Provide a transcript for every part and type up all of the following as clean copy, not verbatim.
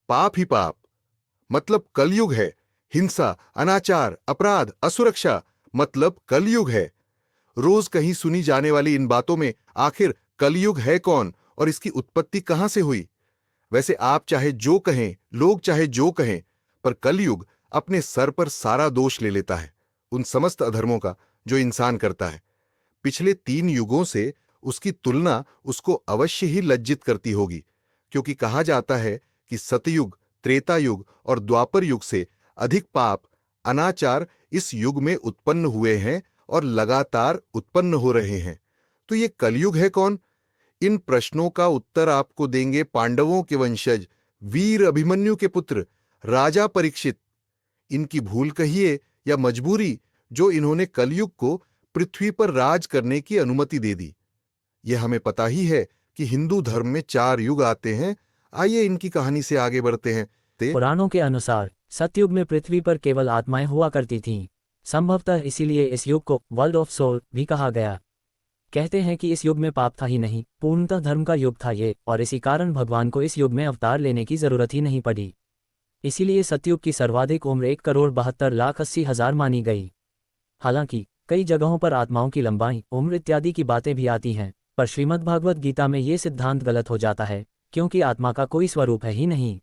पाप ही पाप, मतलब कलयुग है। हिंसा, अनाचार, अपराध, असुरक्षा, मतलब कलयुग है। रोज कहीं सुनी जाने वाली इन बातों में आखिर कलयुग है कौन और इसकी उत्पत्ति कहां से हुई? वैसे आप चाहे जो कहें, लोग चाहे जो कहें, पर कलयुग अपने सर पर सारा दोष ले लेता है उन समस्त अधर्मों का जो इंसान करता है। पिछले 3 युगों से उसकी तुलना उसको अवश्य ही लज्जित करती होगी, क्योंकि कहा जाता है कि सतयुग, त्रेता युग और द्वापर युग से अधिक पाप, अनाचार इस युग में उत्पन्न हुए हैं और लगातार उत्पन्न हो रहे हैं। तो ये कलयुग है कौन? इन प्रश्नों का उत्तर आपको देंगे पांडवों के वंशज, वीर अभिमन्यु के पुत्र राजा परीक्षित। इनकी भूल कहिए या मजबूरी, जो इन्होंने कलयुग को पृथ्वी पर राज करने की अनुमति दे दी। यह हमें पता ही है कि हिंदू धर्म में 4 युग आते हैं। आइए इनकी कहानी से आगे बढ़ते हैं। पुराणों के अनुसार सतयुग में पृथ्वी पर केवल आत्माएं हुआ करती थीं। संभवतः इसीलिए इस युग को वर्ल्ड ऑफ सोल भी कहा गया। कहते हैं कि इस युग में पाप था ही नहीं, पूर्णतः धर्म का युग था ये, और इसी कारण भगवान को इस युग में अवतार लेने की जरूरत ही नहीं पड़ी। इसीलिए सतयुग की सर्वाधिक उम्र 1,72,80,000 मानी गई। हालांकि कई जगहों पर आत्माओं की लंबाई, उम्र इत्यादि की बातें भी आती हैं, पर श्रीमद्भागवत गीता में ये सिद्धांत गलत हो जाता है, क्योंकि आत्मा का कोई स्वरूप है ही नहीं।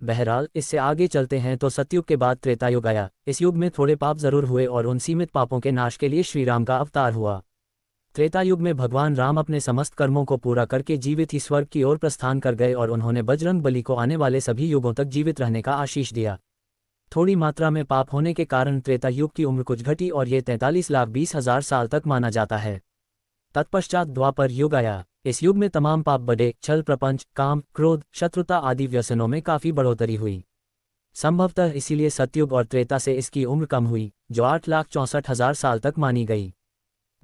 बहरहाल इससे आगे चलते हैं तो सतयुग के बाद त्रेता युग आया। इस युग में थोड़े पाप जरूर हुए और उन सीमित पापों के नाश के लिए श्री राम का अवतार हुआ। त्रेता युग में भगवान राम अपने समस्त कर्मों को पूरा करके जीवित ही स्वर्ग की ओर प्रस्थान कर गए और उन्होंने बजरंग बली को आने वाले सभी युगों तक जीवित रहने का आशीष दिया। थोड़ी मात्रा में पाप होने के कारण त्रेता युग की उम्र कुछ घटी और ये 43,20,000 साल तक माना जाता है। तत्पश्चात द्वापर युग आया। इस युग में तमाम पाप बढ़े, छल, प्रपंच, काम, क्रोध, शत्रुता आदि व्यसनों में काफी बढ़ोतरी हुई। संभवतः इसीलिए सतयुग और त्रेता से इसकी उम्र कम हुई, जो 8,64,000 साल तक मानी गई।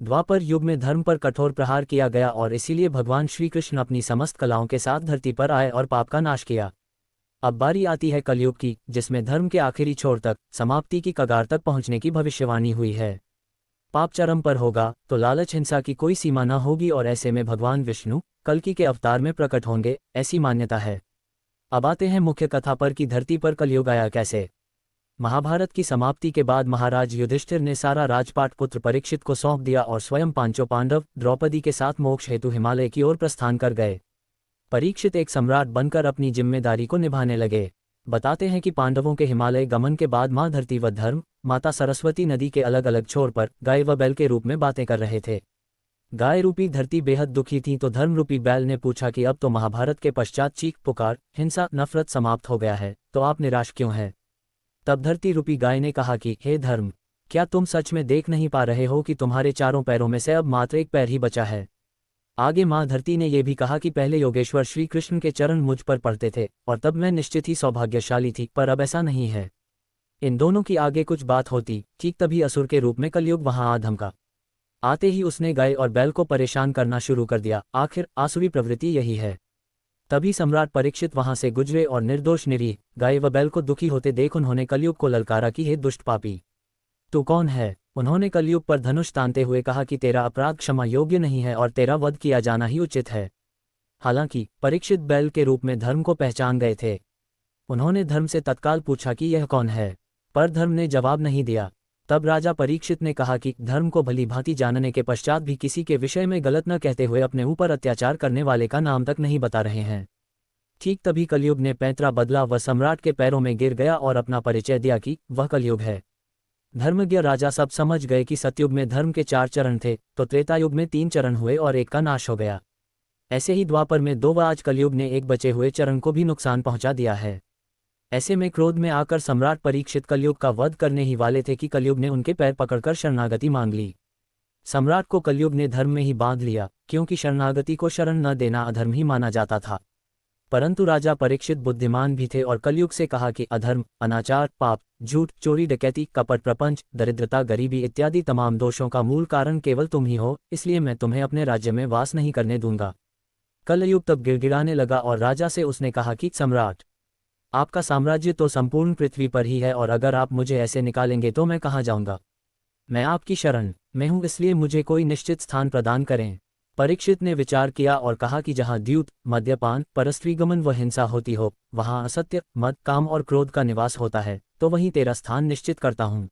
द्वापर युग में धर्म पर कठोर प्रहार किया गया और इसीलिए भगवान श्री कृष्ण अपनी समस्त कलाओं के साथ धरती पर आए और पाप का नाश किया। अब बारी आती है कलयुग की, जिसमें धर्म के आखिरी छोर तक, समाप्ति की कगार तक पहुंचने की भविष्यवाणी हुई है। पाप चरम पर होगा तो लालच, हिंसा की कोई सीमा न होगी और ऐसे में भगवान विष्णु कल्कि के अवतार में प्रकट होंगे, ऐसी मान्यता है। अब आते हैं मुख्य कथा पर कि धरती पर कलयुग आया कैसे। महाभारत की समाप्ति के बाद महाराज युधिष्ठिर ने सारा राजपाट पुत्र परीक्षित को सौंप दिया और स्वयं 5 पांडव द्रौपदी के साथ मोक्ष हेतु हिमालय की ओर प्रस्थान कर गए। परीक्षित एक सम्राट बनकर अपनी जिम्मेदारी को निभाने लगे। बताते हैं कि पांडवों के हिमालय गमन के बाद मां धरती व धर्म माता सरस्वती नदी के अलग अलग छोर पर गाय व बैल के रूप में बातें कर रहे थे। गाय रूपी धरती बेहद दुखी थी, तो धर्म रूपी बैल ने पूछा कि अब तो महाभारत के पश्चात चीख पुकार, हिंसा, नफरत समाप्त हो गया है, तो आप निराश क्यों हैं? तब धरती रूपी गाय ने कहा कि हे धर्म, क्या तुम सच में देख नहीं पा रहे हो कि तुम्हारे चारों पैरों में से अब मात्र एक पैर ही बचा है? आगे मां धरती ने यह भी कहा कि पहले योगेश्वर श्री कृष्ण के चरण मुझ पर पड़ते थे और तब मैं निश्चित ही सौभाग्यशाली थी, पर अब ऐसा नहीं है। इन दोनों की आगे कुछ बात होती, ठीक तभी असुर के रूप में कलयुग वहां आ धमका। आते ही उसने गाय और बैल को परेशान करना शुरू कर दिया। आखिर आसुरी प्रवृत्ति यही है। तभी सम्राट परीक्षित वहां से गुजरे और निर्दोष निरीह गाय व बैल को दुखी होते देख उन्होंने कलयुग को ललकारा कि हे दुष्ट पापी, तू कौन है? उन्होंने कलयुग पर धनुष तानते हुए कहा कि तेरा अपराध क्षमा योग्य नहीं है और तेरा वध किया जाना ही उचित है। हालांकि परीक्षित बैल के रूप में धर्म को पहचान गए थे। उन्होंने धर्म से तत्काल पूछा कि यह कौन है, पर धर्म ने जवाब नहीं दिया। तब राजा परीक्षित ने कहा कि धर्म को भली भांति जानने के पश्चात भी किसी के विषय में गलत न कहते हुए अपने ऊपर अत्याचार करने वाले का नाम तक नहीं बता रहे हैं। ठीक तभी कलयुग ने पैंतरा बदला व सम्राट के पैरों में गिर गया और अपना परिचय दिया कि वह कलयुग है। धर्मज्ञ राजा सब समझ गए कि सतयुग में धर्म के 4 चरण थे, तो त्रेतायुग में 3 चरण हुए और एक का नाश हो गया। ऐसे ही द्वापर में 2 व आज कलयुग ने एक बचे हुए चरण को भी नुकसान पहुंचा दिया है। ऐसे में क्रोध में आकर सम्राट परीक्षित कलयुग का वध करने ही वाले थे कि कलयुग ने उनके पैर पकड़कर शरणागति मांग ली। सम्राट को कलयुग ने धर्म में ही बांध लिया, क्योंकि शरणागति को शरण न देना अधर्म ही माना जाता था। परंतु राजा परीक्षित बुद्धिमान भी थे और कलयुग से कहा कि अधर्म, अनाचार, पाप, झूठ, चोरी, डकैती, कपट, प्रपंच, दरिद्रता, गरीबी इत्यादि तमाम दोषों का मूल कारण केवल तुम ही हो, इसलिए मैं तुम्हें अपने राज्य में वास नहीं करने दूंगा। कलयुग तब गिड़गिड़ाने लगा और राजा से उसने कहा कि सम्राट, आपका साम्राज्य तो संपूर्ण पृथ्वी पर ही है और अगर आप मुझे ऐसे निकालेंगे तो मैं कहाँ जाऊंगा? मैं आपकी शरण में हूं, इसलिए मुझे कोई निश्चित स्थान प्रदान करें। परीक्षित ने विचार किया और कहा कि जहाँ द्यूत, मद्यपान, परस्त्रीगमन व हिंसा होती हो, वहाँ असत्य, मद, काम और क्रोध का निवास होता है, तो वहीं तेरा स्थान निश्चित करता हूँ।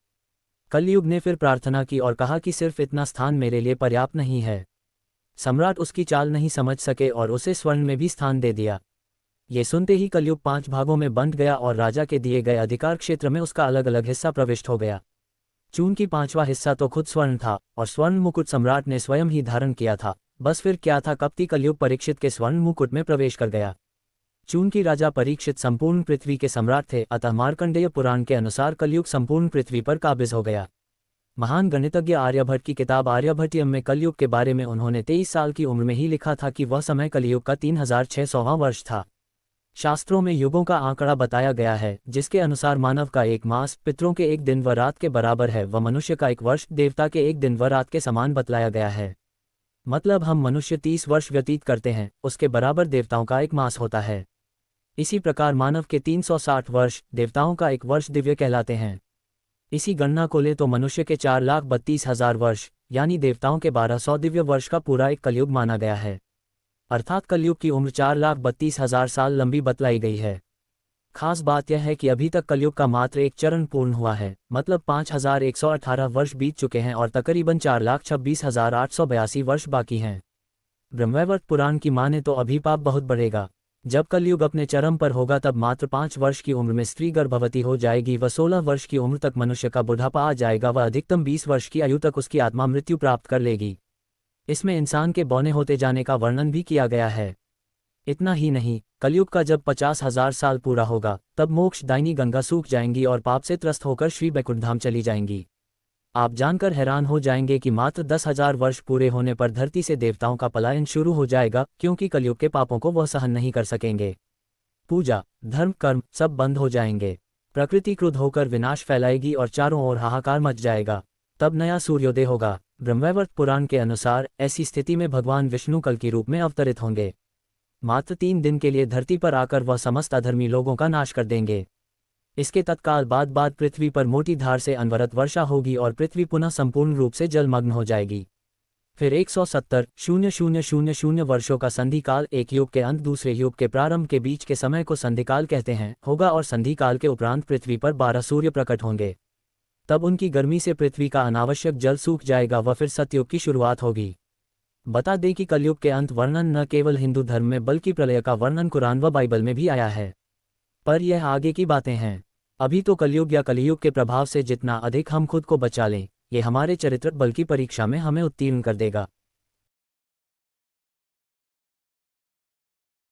कलयुग ने फिर प्रार्थना की और कहा कि सिर्फ इतना स्थान मेरे लिए पर्याप्त नहीं है। सम्राट उसकी चाल नहीं समझ सके और उसे स्वर्ण में भी स्थान दे दिया। ये सुनते ही कलयुग 5 भागों में बंट गया और राजा के दिए गए अधिकार क्षेत्र में उसका अलग अलग हिस्सा प्रविष्ट हो गया। चूंकि 5वां हिस्सा तो खुद स्वर्ण था और स्वर्ण मुकुट सम्राट ने स्वयं ही धारण किया था, बस फिर क्या था, कपटी कलयुग परीक्षित के स्वर्ण मुकुट में प्रवेश कर गया। चूंकि राजा परीक्षित संपूर्ण पृथ्वी के सम्राट थे, अतः मार्कंडेय पुराण के अनुसार कलयुग संपूर्ण पृथ्वी पर काबिज हो गया। महान गणितज्ञ आर्यभट्ट की किताब आर्यभट्टियम में कलयुग के बारे में उन्होंने 23 साल की उम्र में ही लिखा था कि वह समय कलयुग का 3600वां वर्ष था। शास्त्रों में युगों का आंकड़ा बताया गया है, जिसके अनुसार मानव का एक मास पितरों के एक दिन व रात के बराबर है व मनुष्य का एक वर्ष देवता के एक दिन व रात के समान बतलाया गया है। मतलब हम मनुष्य 30 वर्ष व्यतीत करते हैं, उसके बराबर देवताओं का एक मास होता है। इसी प्रकार मानव के 360 वर्ष, देवताओं का एक वर्ष दिव्य कहलाते हैं। इसी गणना को ले तो मनुष्य के 4,32,000 वर्ष, यानी देवताओं के 1200 दिव्य वर्ष का पूरा एक कलयुग माना गया है। अर्थात कलयुग की उम्र 4,32,000 साल लंबी बतलाई गई है। खास बात यह है कि अभी तक कलयुग का मात्र एक चरण पूर्ण हुआ है, मतलब 5,118 वर्ष बीत चुके हैं और तकरीबन 4,26,882 वर्ष बाकी हैं। ब्रह्मवैवर्त पुराण की माने तो अभी पाप बहुत बढ़ेगा। जब कलयुग अपने चरम पर होगा तब मात्र 5 वर्ष की उम्र में स्त्री गर्भवती हो जाएगी व 16 वर्ष की उम्र तक मनुष्य का बुढ़ापा आ जाएगा व अधिकतम 20 वर्ष की आयु तक उसकी आत्मा मृत्यु प्राप्त कर लेगी। इसमें इंसान के बौने होते जाने का वर्णन भी किया गया है। इतना ही नहीं, कलयुग का जब 50,000 साल पूरा होगा तब मोक्षदायिनी गंगा सूख जाएंगी और पाप से त्रस्त होकर श्री बैकुंठधाम चली जाएंगी। आप जानकर हैरान हो जाएंगे कि मात्र 10,000 वर्ष पूरे होने पर धरती से देवताओं का पलायन शुरू हो जाएगा, क्योंकि कलयुग के पापों को वह सहन नहीं कर सकेंगे। पूजा, धर्म, कर्म सब बंद हो जाएंगे। प्रकृति क्रुद्ध होकर विनाश फैलाएगी और चारों ओर हाहाकार मच जाएगा। तब नया सूर्योदय होगा। ब्रह्मवैवर्त पुराण के अनुसार ऐसी स्थिति में भगवान विष्णु कल की रूप में अवतरित होंगे। मात्र 3 दिन के लिए धरती पर आकर वह समस्त अधर्मी लोगों का नाश कर देंगे। इसके तत्काल बाद पृथ्वी पर मोटी धार से अनवरत वर्षा होगी और पृथ्वी पुनः संपूर्ण रूप से जलमग्न हो जाएगी। फिर 170,000 वर्षों का संधिकाल, एक युग के अंत दूसरे युग के प्रारंभ के बीच के समय को संधिकाल कहते हैं, होगा और संधिकाल के उपरांत पृथ्वी पर 12 सूर्य प्रकट होंगे। तब उनकी गर्मी से पृथ्वी का अनावश्यक जल सूख जाएगा व फिर सतयुग की शुरुआत होगी। बता दें कि कलयुग के अंत वर्णन न केवल हिंदू धर्म में बल्कि प्रलय का वर्णन कुरान व बाइबल में भी आया है। पर यह आगे की बातें हैं। अभी तो कलयुग या कलियुग के प्रभाव से जितना अधिक हम खुद को बचा लें, ये हमारे चरित्र बल की परीक्षा में हमें उत्तीर्ण कर देगा।